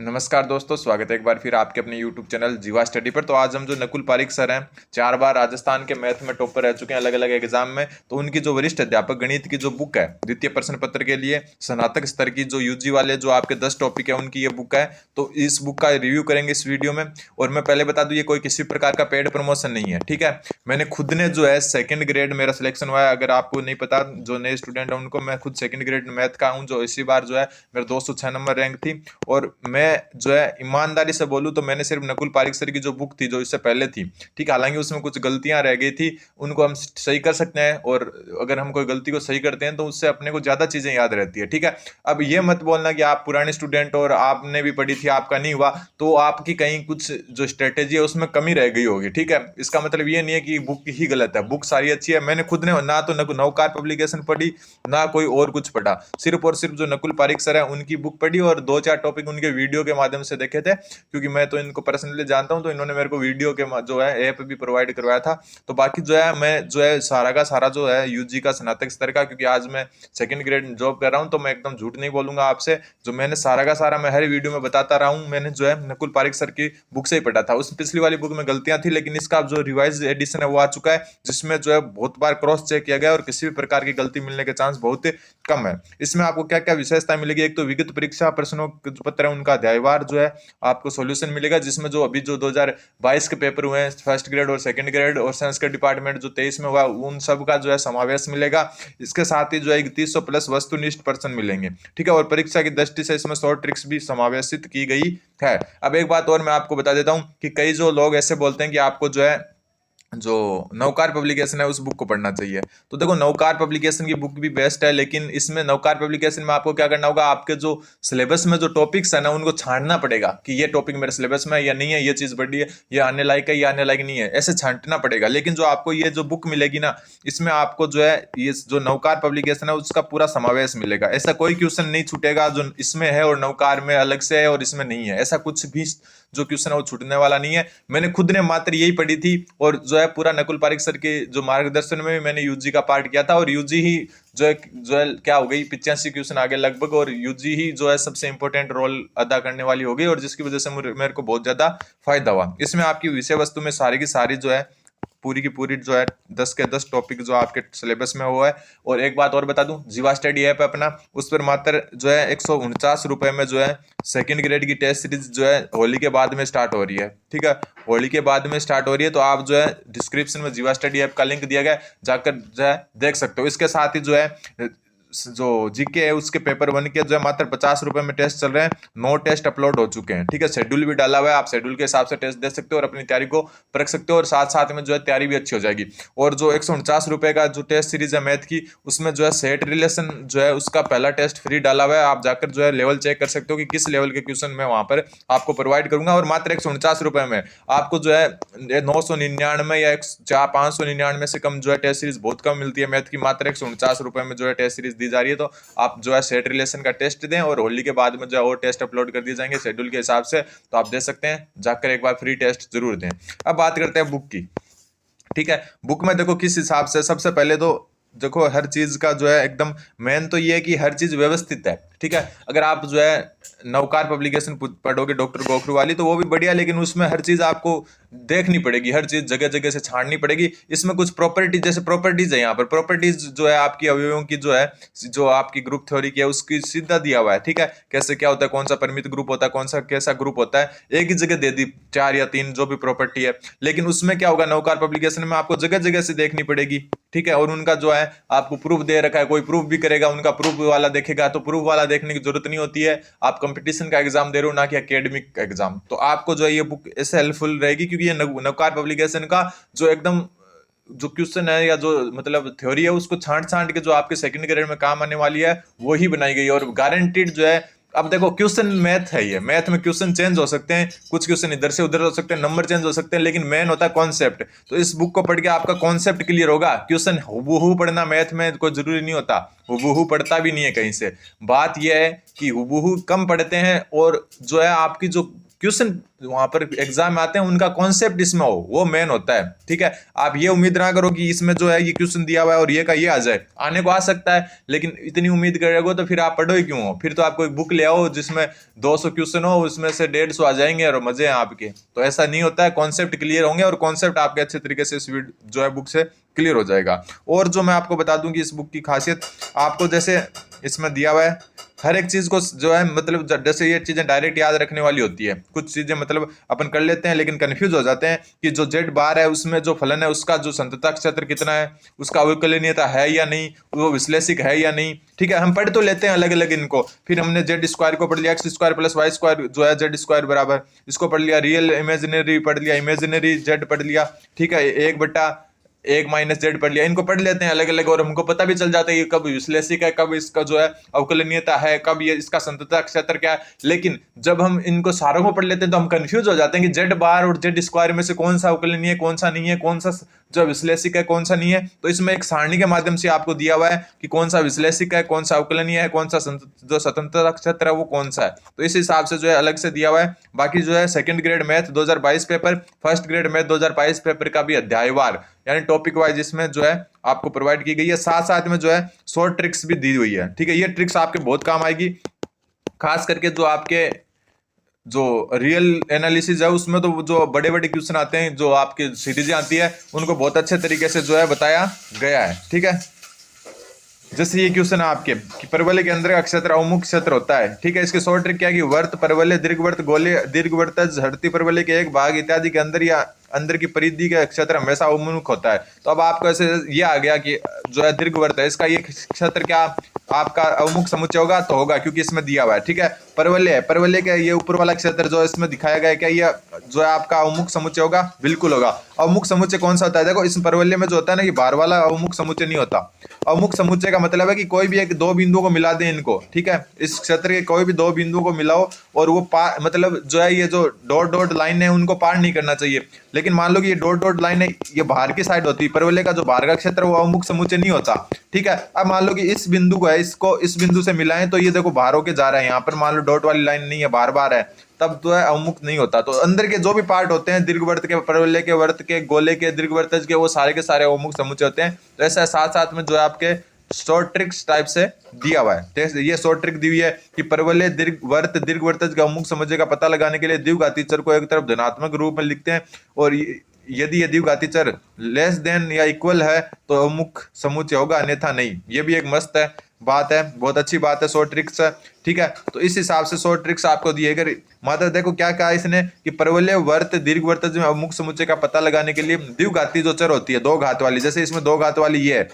नमस्कार दोस्तों, स्वागत है एक बार फिर आपके अपने YouTube चैनल जीवा स्टडी पर। तो आज हम जो नकुल पारिक सर हैं, 4 बार राजस्थान के मैथ में टॉपर रह चुके हैं अलग अलग एग्जाम में। तो उनकी जो वरिष्ठ अध्यापक गणित की जो बुक है द्वितीय प्रश्न पत्र के लिए स्नातक स्तर की, जो यूजी वाले जो आपके 10 टॉपिक है उनकी ये बुक है। तो इस बुक का रिव्यू करेंगे इस वीडियो में। और मैं पहले बता दूं, ये कोई किसी प्रकार का पेड प्रमोशन नहीं है, ठीक है। मैंने खुद ने जो है सेकंड ग्रेड मेरा सिलेक्शन हुआ है। अगर आपको नहीं पता, जो नए स्टूडेंट है उनको, मैं खुद सेकंड ग्रेड मैथ का हूँ, जो इसी बार जो है मेरा 206 नंबर रैंक थी। और मैं जो है ईमानदारी से बोलूं तो मैंने सिर्फ नकुल पारिक सर की जो बुक थी जो इससे पहले थी, ठीक है, हालांकि उसमें कुछ गलतियां रह गई थी, उनको हम सही कर सकते हैं। और अगर हम कोई गलती को सही करते हैं तो उससे अपने को ज्यादा चीजें याद रहती है, ठीक है। अब ये मत बोलना कि आप पुराने स्टूडेंट और आपने भी पढ़ी थी आपका नहीं हुआ, तो आपकी कहीं कुछ जो स्ट्रेटेजी है उसमें कमी रह गई होगी, ठीक है। इसका मतलब ये नहीं है कि बुक ही गलत है, बुक सारी अच्छी है। मैंने खुद ने ना तो नवकार पब्लिकेशन पढ़ी, ना कोई और कुछ पढ़ा, सिर्फ और सिर्फ जो नकुल पारिक सर है उनकी बुक पढ़ी और 2-4 टॉपिक उनके वीडियो के माध्यम से देखे थे, क्योंकि मैं तो इनको पर्सनली जानता हूं, तो इन्होंने मेरे को वीडियो के जो है ऐप भी प्रोवाइड करवाया था। तो बाकी जो है मैं जो है सारा का सारा जो है यूजी का स्नातक स्तर का, क्योंकि आज मैं सेकंड ग्रेड जॉब कर रहा हूं, तो मैं एकदम झूठ नहीं बोलूंगा आपसे। जो मैंने सारा का सारा मैं हर वीडियो में बताता रहा हूं, मैंने जो है नकुल पारिक सर की बुक से ही पढ़ा था। उस पिछली वाली बुक में गलतियां थी, लेकिन इसका जो रिवाइज एडिशन है वो आ चुका है, जिसमें जो है बहुत बार क्रॉस चेक किया गया और किसी भी प्रकार की गलती मिलने के चांस बहुत कम है। इसमें आपको क्या क्या विशेषता मिलेगी, एक तो विगत परीक्षा प्रश्नों पत्र है उनका अध्यायवार जो है आपको सॉल्यूशन मिलेगा, जिसमें जो अभी जो 2022 के पेपर हुए हैं फर्स्ट ग्रेड और सेकंड ग्रेड और संस्कृत डिपार्टमेंट जो 23 में हुआ, उन सब का जो है समावेश मिलेगा। इसके साथ ही जो है 3100 प्लस वस्तुनिष्ठ प्रश्न मिलेंगे, ठीक है। और परीक्षा की दृष्टि से इसमें शॉर्ट ट्रिक्स भी समावेशित की गई है। अब एक बात और मैं आपको बता देता हूं कि कई जो लोग ऐसे बोलते हैं कि आपको जो है जो नवकार पब्लिकेशन है उस बुक को पढ़ना चाहिए। तो देखो, नवकार पब्लिकेशन की बुक भी बेस्ट है, लेकिन इसमें नवकार पब्लिकेशन में आपको क्या करना होगा, आपके जो सिलेबस में जो टॉपिक्स है ना उनको छांटना पड़ेगा कि ये टॉपिक मेरे सिलेबस में है या नहीं है, ये चीज बढ़ी है, ये आने लायक है, ये आने लायक नहीं है, ऐसे छांटना पड़ेगा। लेकिन जो आपको ये जो बुक मिलेगी ना, इसमें आपको जो है ये जो नवकार पब्लिकेशन है उसका पूरा समावेश मिलेगा। ऐसा कोई क्वेश्चन नहीं छूटेगा जो इसमें है और नवकार में अलग से है और इसमें नहीं है, ऐसा कुछ भी जो क्वेश्चन है वो छूटने वाला नहीं है। मैंने खुद ने मात्र यही पढ़ी थी, और जो है पूरा नकुल पारिक सर के जो मार्गदर्शन में भी मैंने यूजी का पार्ट किया था, और यूजी ही जो है क्या हो गई 85 क्वेश्चन आगे लगभग, और यूजी ही जो है सबसे इंपॉर्टेंट रोल अदा करने वाली हो गई, और जिसकी वजह से मेरे को बहुत ज्यादा फायदा हुआ। इसमें आपकी विषय वस्तु में सारी की सारी जो है पूरी की पूरी जो है 10 के 10 टॉपिक जो आपके सिलेबस में हुआ है। और एक बात और बता दूं, जीवा स्टडी ऐप है अपना, उस पर मात्र जो है 149 रुपए में जो है सेकंड ग्रेड की टेस्ट सीरीज जो है होली के बाद में स्टार्ट हो रही है, ठीक है। होली के बाद में स्टार्ट हो रही है, तो आप जो है डिस्क्रिप्शन में जीवा स्टडी ऐप का लिंक दिया गया है, जाकर जो है देख सकते हो। इसके साथ ही जो है जो जीके है उसके पेपर 1 के जो है मात्र 50 रुपए में टेस्ट चल रहे हैं, 9 टेस्ट अपलोड हो चुके हैं, ठीक है। शेड्यूल भी डाला हुआ है, आप शेड्यूल के हिसाब से टेस्ट दे सकते हो और अपनी तैयारी को परख सकते हो, और साथ साथ में जो है तैयारी भी अच्छी हो जाएगी। और जो 149 रुपए का जो टेस्ट सीरीज है मैथ की, उसमें जो है सेट रिलेशन जो है उसका पहला टेस्ट फ्री डाला हुआ है, आप जाकर जो है लेवल चेक कर सकते हो कि किस लेवल के क्वेश्चन मैं वहां पर आपको प्रोवाइड करूंगा। और मात्र 149 रुपए में आपको जो है 999 या 599 से कम जो है टेस्ट सीरीज बहुत कम मिलती है मैथ की, मात्र 149 रुपए में जो है टेस्ट सीरीज दी जा रही है। तो आप जो है सेट रिलेशन का टेस्ट दें, और होली के बाद में जो है और टेस्ट अपलोड कर दिए जाएंगे शेड्यूल के हिसाब से, तो आप दे सकते हैं, जाकर एक बार फ्री टेस्ट जरूर दें। अब बात करते हैं बुक की, ठीक है। बुक में देखो किस हिसाब से, सबसे पहले तो देखो हर चीज का जो है एकदम मेन तो ये है कि हर चीज व्यवस्थित है, ठीक है। अगर आप जो है नवकार पब्लिकेशन पढ़ोगे डॉक्टर गोखरू वाली, तो वो भी बढ़िया, लेकिन उसमें हर चीज आपको देखनी पड़ेगी, हर चीज जगह जगह से छाड़नी पड़ेगी। इसमें कुछ प्रॉपर्टी, जैसे प्रॉपर्टीज है, यहाँ पर प्रॉपर्टीज जो है आपकी अवयवों की जो है, जो आपकी ग्रुप थ्योरी की है उसकी सीधा दिया हुआ है, ठीक है। कैसे क्या होता है, कौन सा परिमित ग्रुप होता है, कौन सा कैसा ग्रुप होता है, एक ही जगह दे दी 4 या 3 जो भी प्रॉपर्टी है। लेकिन उसमें क्या होगा, नवकार पब्लिकेशन में आपको जगह जगह से देखनी पड़ेगी, ठीक है। और उनका जो है आपको प्रूफ दे रखा है, कोई प्रूफ भी करेगा उनका प्रूफ वाला देखेगा, तो प्रूफ वाला देखने की जरूरत नहीं होती है। आप कंपटीशन का एग्जाम दे रहे हो, ना कि एकेडमिक एग्जाम, तो आपको जो है ये बुक ऐसे हेल्पफुल रहेगी, क्योंकि ये नवकार पब्लिकेशन का जो एकदम जो क्वेश्चन है या जो मतलब थ्योरी है उसको छांट छांट के जो आपके सेकंड ग्रेड में काम आने वाली है वही बनाई गई है, और गारंटीड जो है। अब देखो क्वेश्चन मैथ है, ये मैथ में क्वेश्चन चेंज हो सकते हैं, कुछ क्वेश्चन इधर से उधर हो सकते हैं, नंबर चेंज हो सकते हैं, लेकिन मेन होता है कॉन्सेप्ट। तो इस बुक को पढ़ के आपका कॉन्सेप्ट क्लियर होगा। क्वेश्चन हुबहू पढ़ना मैथ में कोई जरूरी नहीं होता, हुबहू पढ़ता भी नहीं है कहीं से। बात यह है कि हुबहू कम पढ़ते हैं, और जो है आपकी जो क्वेश्चन वहां पर एग्जाम में आते हैं उनका कॉन्सेप्ट इसमें हो, वो मेन होता है। ठीक है, आप ये उम्मीद ना करो कि इसमें जो है ये क्वेश्चन दिया हुआ है और ये का ये आ जाए, आने को आ सकता है, लेकिन इतनी उम्मीद करोगे तो फिर आप पढ़ो ही क्यों हो? फिर तो आपको एक बुक ले आओ जिसमें 200 क्वेश्चन हो, उसमें से 150 आ जाएंगे और मजे हैं आपके। तो ऐसा नहीं होता है, कॉन्सेप्ट क्लियर होंगे और कॉन्सेप्ट आपके अच्छे तरीके से इस जो है बुक से क्लियर हो जाएगा। और जो मैं आपको बता दूं कि इस बुक की खासियत, आपको जैसे इसमें दिया हुआ है हर एक चीज को जो है मतलब जैसे ये चीजें डायरेक्ट याद रखने वाली होती है, कुछ चीजें मतलब अपन कर लेते हैं लेकिन कंफ्यूज हो जाते हैं कि जो जेड बार है उसमें जो फलन है उसका जो संतता क्षेत्र कितना है, उसका अवकलनीयता है या नहीं, वो विश्लेषिक है या नहीं। ठीक है, हम पढ़ तो लेते हैं अलग अलग इनको, फिर हमने जेड स्क्वायर को पढ़ लिया, x square plus y square जो है जेड स्क्वायर बराबर, इसको पढ़ लिया, रियल इमेजिनरी पढ़ लिया, इमेजिनरी जेड पढ़ लिया। ठीक है, 1/1 माइनस जेड पढ़ लिया, इनको पढ़ लेते हैं अलग अलग और हमको पता भी चल जाता है कि कब विश्लेषिक है, कब इसका जो है अवकलनीयता है, कब ये इसका संतता क्षेत्र क्या है। लेकिन जब हम इनको सारों को पढ़ लेते हैं तो हम कंफ्यूज हो जाते हैं कि जेड बार और जेड स्क्वायर में से कौन सा अवकलनीय है, कौन सा नहीं है, कौन सा जो विश्लेषिक है, कौन सा नहीं है। तो इसमें एक सारणी के माध्यम से आपको दिया हुआ है कि कौन सा विश्लेषिक है, कौन सा अवकलनीय है, कौन सा जो स्वतंत्रता क्षेत्र है वो कौन सा है। तो इस हिसाब से जो है अलग से दिया हुआ है। बाकी जो है second grade math 2022 paper, first grade math 2022 paper का भी अध्यायवार यानी टॉपिक वाइज इसमें जो है आपको प्रोवाइड की गई है। साथ साथ में जो है शॉर्ट ट्रिक्स भी दी हुई है। ठीक है, ये ट्रिक्स आपके बहुत काम आएगी, खास करके जो आपके जो रियल एनालिसिस है उसमें तो जो बड़े बड़े क्वेश्चन आते हैं, जो आपकी सीरीजें आती है उनको बहुत अच्छे तरीके से जो है बताया गया है। ठीक है, जैसे ये क्वेश्चन है आपके कि परवलय के अंदर का क्षेत्र अवमुख क्षेत्र होता है। ठीक है, इसके शॉर्ट ट्रिक क्या है कि वर्त, परवलय, दीर्घवर्त, गोले, दीर्घवृत्तज, झड़ती परवलय के एक भाग इत्यादि के अंदर या अंदर की परिधि का क्षेत्र हमेशा अवमुख होता है। तो अब आपको ऐसे ये आ गया कि जो है दीर्घवृत्त है, इसका ये क्षेत्र क्या आपका अवमुख समुच्चय होगा, तो होगा क्योंकि इसमें दिया हुआ है। ठीक है, परवलय है, परवलय का ये ऊपर वाला क्षेत्र जो इसमें दिखाया गया है, क्या ये जो है आपका अवमुख समुच्चय होगा? बिल्कुल होगा। अवमुख समुच्चय कौन सा होता है? देखो, इस परवलय में जो होता है ना, कि बाहर वाला अवमुख समुच्चय नहीं होता। अवमुख समुच्चय का मतलब है कि कोई भी एक दो बिंदुओं को मिला दें इनको। ठीक है, इस क्षेत्र के कोई भी दो बिंदुओं को मिलाओ और वो पार मतलब जो है ये जो डॉट डॉट लाइन है उनको पार नहीं करना चाहिए। लेकिन मान लो कि ये डॉट डॉट लाइन है, ये बाहर की साइड होती है, परवलय का जो बाहर का क्षेत्र वो अवमुख समुच्चय नहीं होता। ठीक है, अब मान लो कि इस बिंदु को है, इसको इस बिंदु से मिलाएं तो ये देखो बाहर होके जा रहा है, यहाँ पर मान लो डॉट वाली लाइन नहीं है, बार बार है, तब जो है अवमुख नहीं होता। तो अंदर के जो भी पार्ट होते हैं दीर्घवृत्त के, परवलय के, वर्त के, गोले के, दीर्घवृत्तज के, वो सारे के सारे अवमुख समुच्चय होते हैं। तो ऐसा साथ साथ में जो है आपके शॉर्ट ट्रिक्स टाइप से दिया हुआ है। ये शॉर्ट ट्रिक दी हुई है कि परवलय, दीर्घवर्त, दीर्घवृत्तज का अवमुख समुच्चय का पता लगाने के लिए द्विघाती चर को एक तरफ धनात्मक रूप में लिखते हैं और यदि ये द्विघाती चर लेस देन या इक्वल है तो अवमुख समुच्चय होगा, अन्यथा नहीं। ये भी एक मस्त है बात है, बहुत अच्छी बात है, शॉर्ट ट्रिक्स है। ठीक है, तो इस हिसाब से शॉर्ट ट्रिक्स आपको दिए गए। मात्र देखो क्या कहा इसने कि परवलय, वर्त, दीर्घवृत्तज में अवमुख समुच्चय का पता लगाने के लिए द्विघाती जो चर होती है, दो घात वाली, जैसे इसमें दो घात वाली ये है,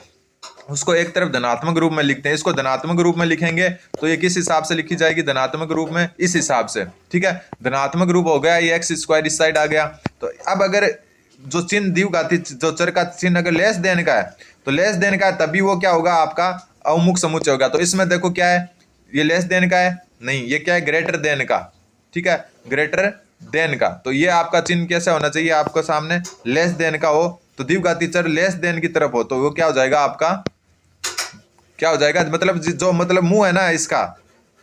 उसको एक तरफ धनात्मक रूप में लिखते हैं। इसको धनात्मक रूप में लिखेंगे तो ये किस हिसाब से लिखी जाएगी? धनात्मक रूप में, इस हिसाब से। ठीक है, धनात्मक रूप हो गया, ये एक्स स्क्वायर इस साइड आ गया। तो अब अगर जो चिन्ह द्विघाती जो चर का चिन्ह अगर लेस देन का है तो लेस देन का है, तभी वो क्या होगा? आपका अवमुख समुच्चय होगा। तो इसमें देखो क्या है, ये लेस देन का है नहीं, ये क्या है? ग्रेटर देन का। ठीक है, ग्रेटर देन का। तो ये आपका चिन्ह कैसे होना चाहिए आपको सामने? लेस देन का हो, तो द्विघाती चर लेस देन की तरफ हो तो वो क्या हो जाएगा आपका? क्या हो जाएगा? मतलब जो मतलब मुंह है ना इसका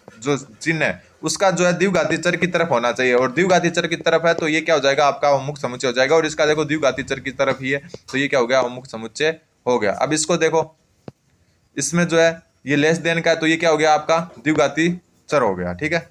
जो चिन्ह है उसका जो है द्विघाती चर की तरफ होना चाहिए, और द्विघाती चर की तरफ है तो ये क्या हो जाएगा? आपका अवमुख समुच्चय हो जाएगा। और इसका देखो द्विघाती चर की तरफ ही है तो ये क्या हो गया? अवमुख समुच्चय हो गया। अब इसको देखो, इसमें जो है ये लेस देन का है तो ये क्या हो गया? आपका द्विघाती चर हो गया। ठीक है।